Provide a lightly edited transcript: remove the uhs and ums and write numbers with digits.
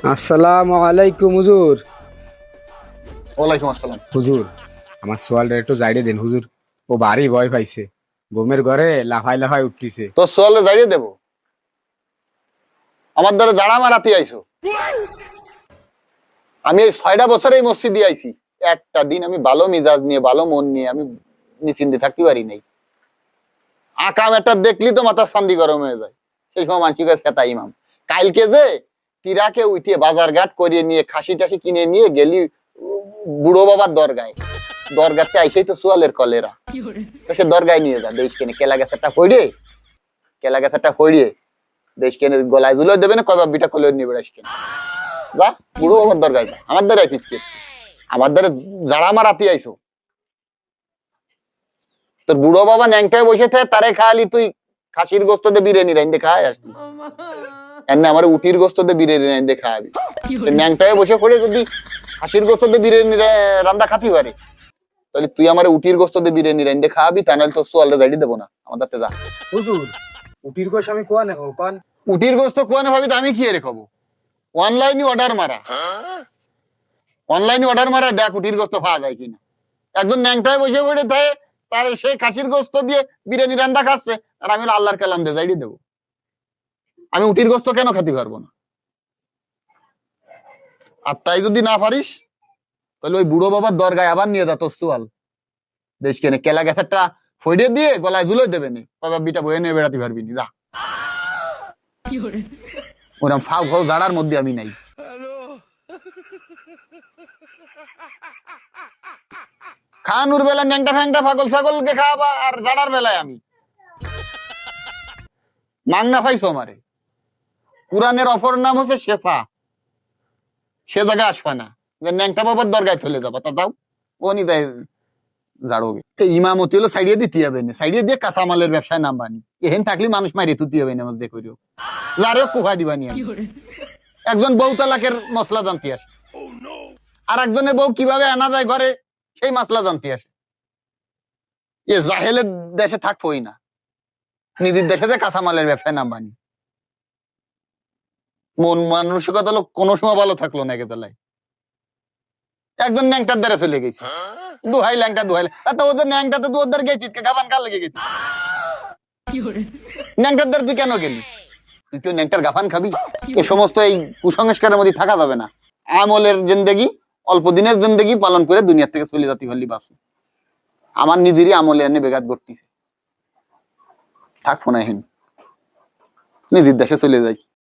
আসসালামু আলাইকুম হুজুর। ওয়ালাইকুম আসসালাম। হুজুর, আমার সোয়ালটা একটু জাইড়ে দেন হুজুর। ও ভারী ভয় পাইছে, ঘুমের ঘরে লাফাই লাফাই উঠতিছে। তোর সোয়ালে জাড়িয়ে দেবো? আমার দ্বারা জাড়া মারাতে আইছো? আমি এই 6টা বছর এই মসজিদে আইছি, একটা দিন আমি ভালো মিজাজ নিয়ে ভালো মন নিয়ে আমি নিশ্চিন্তে থাকতে পারি নাই। আকাম একটা দেখলি তো মাথার শান্তি গরম হয়ে যায়। সেই সময় মানসিক সেতা ইমাম কালকে যে তিরাকে উঠিয়ে বাজার ঘাট করিয়ে নিয়ে খাসি টাসি কিনে নিয়ে গেলি বুড়ো বাবার দরগায়। দরগাতে আইসেই তো সোয়ালের কলেরা। তো সে দরগায় নিয়ে যা দেশ কেনে কেলা গাছটা পড়িয়ে, কেলা গাছটা পড়িয়ে দেশ কেনে গলায় ঝুলে দেবে না, কবাব বিটা কলে নিয়ে বেড়াইস কেন। যা বুড়ো বাবার দরগায় যা, আমার দ্বারা আইতিস কে? আমার দ্বারা জাড়া মারাতি আইসো? তোর বুড়ো বাবা ন্যাংটায় বসে থাকে, তারে খালি তুই খাসির গোস্ত দিয়ে বিরিয়ানি রাইন্দে খায় আসবি। এনে আমার উটির গোস্ত দিয়ে বিরিয়ানি রাইন্দে খাওয়াবি। ন্যাংটায় বসে পড়ে যদি খাসির গোস্ত দিয়ে বিরিয়ানি রান্দা খাতি পারে, তাহলে তুই আমার উটির গোস্ত দিয়ে বিরিয়ানি রাইন্দে খাওয়াবি, তা নাহলে তোর সোয়ালে গাড়ি দেবো না। আমার দাঁতে যা। হুজুর, উটির গোশ আমি কোয়া নেব কোন? উটির গোস্ত কোয়ানে ভাবি তো আমি কি এর খাবো? অনলাইনে অর্ডার মারা, অনলাইনে অর্ডার মারা দেখ উটির গোস্ত পাওয়া যায় কিনা। একজন ন্যাংটায় বসে পড়ে থাকে, তার সেই খাসির গোস্ত দিয়ে বিরিয়ানি রান্দা খাচ্ছে, আর আমি আল্লাহর কালাম দিয়ে যাইডি দেবো। আমি উটির গোস্ত কেন খেতে পারবো না? আর তাই যদি না পারিস, তাহলে ওই বুড়ো বাবার দরগায় আবার নিয়ে যা তোর সোয়াল। দেশ কেনে কেলা গেছারটা ফইডে দিয়ে গলায় ঝুলে দেবে নি, বাবা বিটা বয়ে নিয়ে বেড়াতে পারবি নি। যা, ওরম ফাউ ফাউ দাঁড়ার মধ্যে আমি নাই। খানুর বেলা ন্যাংটা ফ্যাংটা পাগল ছাগলকে খাওয়াবা, আর জাড়ার বেলায় আমি মাংনা পাইছো আমারে। কোরআনের অপর নাম হচ্ছে শেফা। সে জায়গায় আসবা না যে ন্যাংটা বাবার দরগায় চলে যাবা, তা দাও ও নি দেয় জাড়োগে। ইমামতি হলো সাইডিয়ে দিতে হবে না, সাইডিয়ে দিয়ে কাঁচামালের ব্যবসায় নামবানি। এহেন থাকলে মানুষ মারিয়ে তুতি হবে না মধ্যে করিও, যারেও কুফা দিবানি আমি। একজন বউ তালাকের মশলা জানতে আসে, আর একজনের বউ কিভাবে আনা যায় ঘরে সেই মশলা জানতে আসে। এ জাহেলের দেশে থাকবোই না, নিজের দেশে যে কাঁচামালের ব্যবসায় নামবানি। মন মানসিকতা হলো কোনো সময় ভালো থাকলো না একেতলায়। একজন ন্যাংটার দ্বারা চলে গেছে, দুহাই ল্যাংটা দুহাই, তো ওদের ন্যাংটা তো ওদের গেছিস গাবান কার লেগে গেছিস? ন্যাংটার দ্বারা তুই কেন গেলি? তুই কেউ ন্যাংটার গাফান খাবি? এই সমস্ত এই কুসংস্কারের মধ্যে থাকা যাবে না। আমলের জিন্দেগি, অল্প দিনের জিন্দেগি পালন করে দুনিয়ার থেকে চলে যাতে হলি বাসে। আমার নিজেরই আমলে এনে বেগাত করতেছে, থাকবো না হেন, নিজের দেশে চলে যাই।